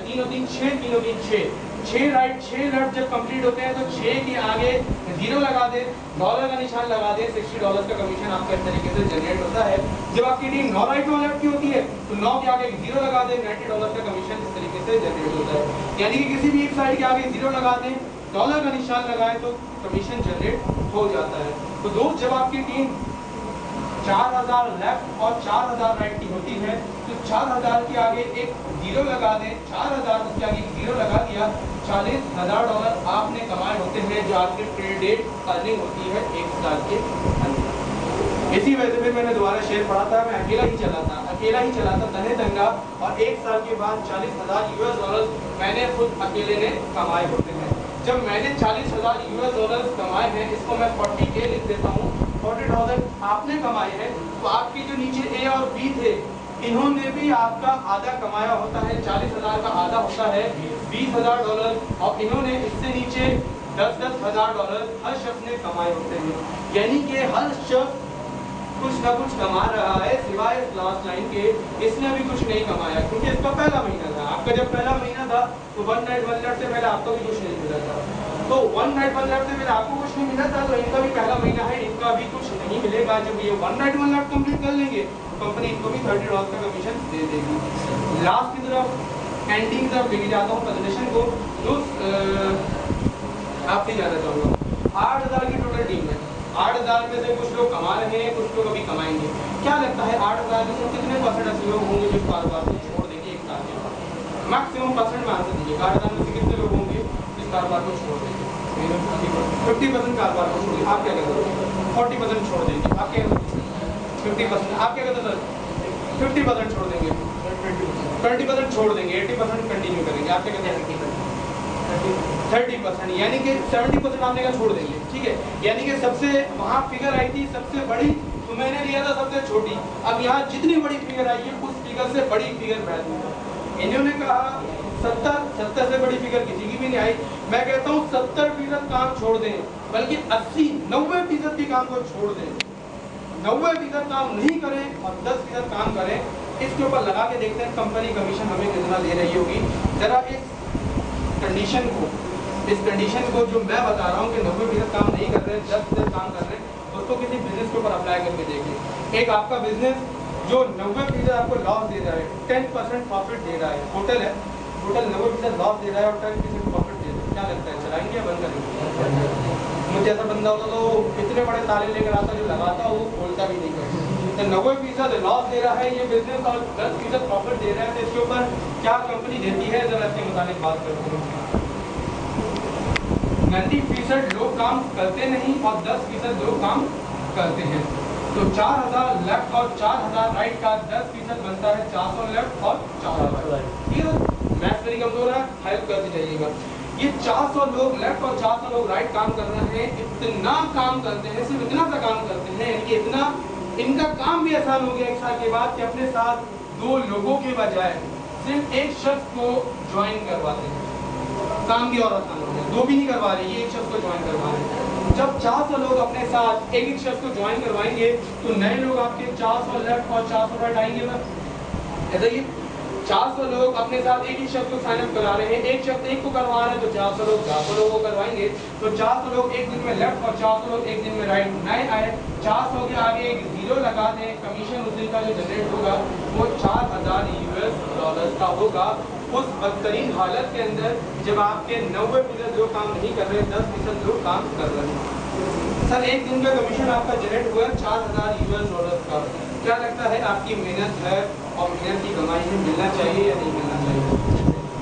3 और 3 6, 3 और 3 6, 6 right 6 left जब कंप्लीट होते हैं तो 6 के आगे 0 लगा दे, डॉलर का निशान लगा दे, $60 का कमीशन आपका इस तरीके से जनरेट होता है। जब आपकी टीम 9 राइट 9 लेफ्ट की होती है तो 9 के आगे 0 लगा दे, $90 का कमीशन इस तरीके से जनरेट होता है। यानी कि किसी भी एक साइड के आगे 0 लगा दें, डॉलर का निशान लगाए तो कमीशन जनरेट हो जाता है। तो दोस्त जब आपकी टीम 4000 लेफ्ट और 4000 राइट की होती है तो 4000 के आगे एक 0 लगा दें, 4000 के आगे 0 लगा दिया, $40,000 आपने कमाए होते हैं जो आपके ट्रेडेड अर्निंग होती है एक साल के अंदर। इसी वजह से फिर मैंने दोबारा शेयर पढ़ा था, मैं अकेला ही चला था तने तंगा, और एक साल के बाद $40,000 मैंने खुद अकेले ने कमाए होते हैं। जब मैंने $40,000 कमाए हैं, इसको मैं 40K लिख देता हूँ, 40,000 आपने कमाए हैं, तो आपके जो नीचे ए और बी थे इन्होंने भी आपका आधा कमाया होता है। 40,000 का आधा होता है $20,000, और इन्होंने इससे नीचे $10,000 हर शख्स ने कमाए होते हैं। यानी कि हर शख्स कुछ ना कुछ कमा रहा है, सिवाय इस लास्ट लाइन के इसने अभी कुछ नहीं कमाया, क्योंकि इसका पहला महीना था। आपका जब पहला महीना था तो 1 नाइट 1 लेफ्ट से पहले आपको भी कुछ नहीं मिला था, तो 1 नाइट 1 लेफ्ट से पहले आपको कुछ नहीं मिला था, तो इनका भी पहला महीना है, इनका भी कुछ नहीं मिलेगा। जब ये 1 नाइट 1 लेफ्ट कंप्लीट कर लेंगे कंपनी इनको भी $30 का कमीशन दे देगी। लास्ट की तरफ एंडिंग की तरफ लेके जाता हूँ प्रेजेंटेशन को, जो आपसे जाना चाहूँगा। 8,000 की टोटल टीम है, 8,000 में से कुछ लोग कमा रहे हैं, कुछ लोग अभी कमाएंगे। क्या लगता है 8,000 में से कितने परसेंट ऐसे लोग होंगे जो कारोबार को छोड़ देंगे एक साल के बाद? मैक्सिमम परसेंट में आंसर दीजिए। 8,000 में से कितने लोग होंगे इस कारोबार को छोड़ देंगे? 50% कारोबार को छोड़िए। आप क्या कहते हो? 40% छोड़ देंगे। आप क्या कहते हो? 50%। आप क्या कहते हो सर? 50% छोड़ देंगे, 20% छोड़ देंगे, 80% कंटिन्यू करेंगे। आप क्या कहते हैं? 30%, यानी कि 70% आपने कहा छोड़ देंगे। ठीक है, यानी कि सबसे वहाँ फिगर आई थी सबसे बड़ी, तो मैंने लिया था सबसे छोटी। अब यहाँ जितनी बड़ी फिगर आई है उस फिगर से बड़ी फिगर मैं दूंगा। इन्होंने कहा 70 से बड़ी फिगर किसी की भी नहीं आई। मैं कहता हूँ 70% काम छोड़ दें, बल्कि 80-90% भी काम को छोड़ दें। 90% काम नहीं करें और 10% काम करें। इसके ऊपर लगा के देखते हैं कंपनी कमीशन हमें कितना दे रही होगी। जरा इस कंडीशन को जो मैं बता रहा हूँ कि 90% काम नहीं कर रहे हैं, 10% काम कर रहे हैं, उसको किसी बिजनेस के ऊपर अप्लाई करके देखिए। एक आपका बिजनेस जो 90% आपको लॉस दे रहा है, 10% प्रॉफिट दे रहा है, टोटल 90% लॉस दे रहा है और 10% प्रॉफिट दे रहा है, क्या लगता है चलाएंगे या बंद करेंगे? मुझे ऐसा बंदा होता तो इतने बड़े ताले लेकर आता, जो लगाता वो खोलता भी नहीं करता। तो 90% लॉस दे रहा है ये बिजनेस और 10% प्रॉफिट दे रहा है, तो इसके ऊपर क्या कंपनी देती है, जरा इसके मुताबिक बात करते हैं। 90% लोग काम करते नहीं और 10% लोग काम करते हैं। तो 4,000 लेफ्ट और 4,000 राइट का 10% बनता है 400 लेफ्ट और 400 राइट। ठीक है, मैथ्स मेरी कमजोर है, हेल्प करते जाइएगा। ये 400 लोग लेफ्ट और 400 लोग राइट काम कर रहे हैं, इतना काम करते हैं, सिर्फ इतना सा काम करते हैं, यानी कि इतना इनका काम भी आसान हो गया एक साल के बाद कि अपने साथ 2 लोगों के बजाय सिर्फ एक शख्स को ज्वाइन करवाते हैं। काम भी और आसान हो गया, 2 भी नहीं करवा रहे, ये एक शख्स को ज्वाइन करवा रहे हैं। जब 400 लोग अपने साथ एक शख्स को ज्वाइन करवाएंगे तो नए लोग आपके 400 लेफ्ट और 400 राइट आएंगे ना। ऐसा ये 400 लोग अपने साथ एक ही शख्स को साइन अप करा रहे हैं, एक शख्स एक को करवा रहे हैं, तो 400 लोग 400 लोगों को करवाएंगे। तो 400 लोग एक दिन में लेफ्ट और 400 लोग एक दिन में राइट। नए आए 400 के आगे एक 0 लगा दें, कमीशन उस दिन का जो जनरेट होगा वो $4,000 का होगा। उस बदतरीन हालत के अंदर जब आपके 90% लोग काम नहीं कर रहे, 10% लोग काम कर रहे हैं। सर एक दिन का कमीशन आपका जनरेट हुआ $4,000 का। क्या लगता है आपकी मेहनत है और मेहनत की कमाई है, मिलना चाहिए या नहीं मिलना चाहिए?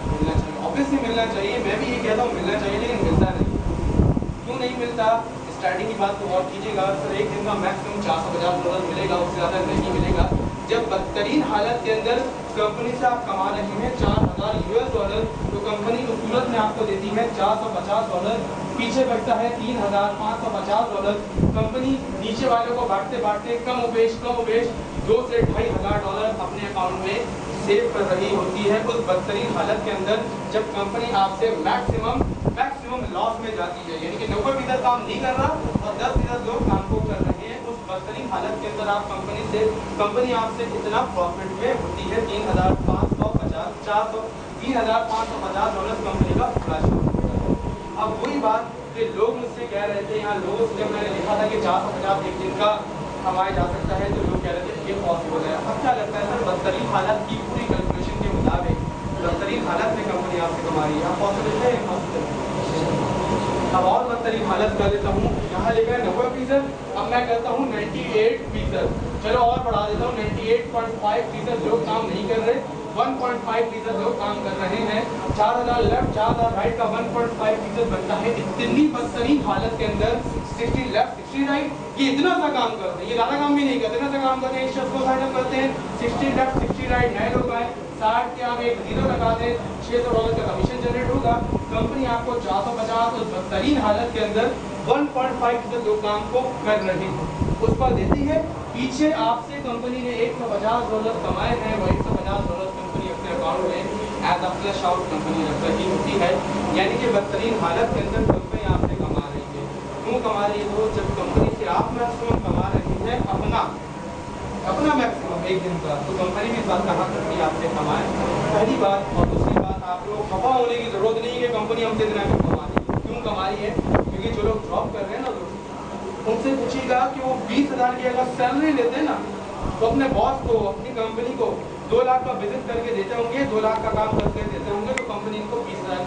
मिलना चाहिए, ऑब्वियसली मिलना चाहिए। मैं भी ये कहता हूँ मिलना चाहिए, लेकिन मिलता नहीं। क्यों नहीं मिलता? स्टार्टिंग की बात तो और कीजिएगा। सर एक दिन का मैक्सिमम $450 मिलेगा, उससे ज़्यादा नहीं मिलेगा। जब बदतरीन हालत के अंदर कंपनी से आप कमा रहे हैं $4,000, तो कंपनी उस सूरत में आपको देती है $450, पीछे बचता है $3,550। कंपनी नीचे वालों को बांटते बांटते कम उपेश $2,000 से $2,500 अपने अकाउंट में सेव कर रही होती है। उस बदतरीन हालत के अंदर जब कंपनी आपसे मैक्सिमम लॉस में जाती है, यानी कि 90% काम नहीं कर रहा और 10% लोग काम को कर रहे हैं, उस बदतरीन हालत के अंदर आप कंपनी आपसे इतना प्रॉफिट में होती है $3,550 $3,550 कंपनी का फ्लैश। अब वही बात कि लोग मुझसे कह रहे थे, यहाँ लोगों से जब मैंने लिखा था कि 450 एक दिन का कमाया जा सकता है, तो लोग कह रहे थे ये पॉसिबल है। अब क्या लगता है सर, बदतरीन हालत की पूरी कैलकुलेशन के मुताबिक बदतरीन हालत में कंपनी आपसे कमा रही है, पॉसिबल है इम्पॉसिबल? अब और बदतरीन हालत कर देता हूँ, यहाँ लिखा है 90%, अब मैं करता हूँ 98%। चलो और बढ़ा देता हूँ, 98.5% लोग काम नहीं कर रहे, 1.5% लोग काम कर रहे हैं। 4000 लेफ्ट 4000 राइट का 1.5% बनता है। इतनी बदतरीन हालत के अंदर 60 लेफ्ट 60 राइट, ये इतना सा काम करते हैं, ये ज़्यादा काम भी नहीं करते, इतना सा काम करते हैं, इस शब्द को फाइनल करते हैं। 60 लेफ्ट 60 राइट नए लोग आए, 60 के आप एक जीरो लगा दें, $600 का कमीशन जनरेट होगा। कंपनी आपको 450 उस बदतरीन हालत के अंदर 1.5% लोग काम को कर रहे हैं उस पर देती है। पीछे आपसे कंपनी ने $150 कमाए हैं, वो $150 कंपनी अपने अकाउंट में as a flash out company रख रही होती है। यानी कि बदतरीन हालत के अंदर कंपनी आपसे कमा रही है। क्यों कमा रही है? तो जब कंपनी से आप मैक्सिमम कमा रही है अपना मैक्सिमम एक दिन का, तो कंपनी भी इस बात का हक रखती है आपसे कमाए, पहली बात। और दूसरी बात, आप लोग खफा होने की जरूरत नहीं है कि कंपनी हमसे इतना कमा रही है। क्यों कमा रही है? क्योंकि जो लोग जॉब कर रहे हैं ना, उनसे पूछिएगा कि वो 20,000 की अगर सैलरी लेते हैं ना, तो अपने बॉस को, अपनी कंपनी को 2 लाख का बिजनेस करके देते होंगे, 2 लाख का काम करके देते होंगे, तो कंपनी इनको 20,000 की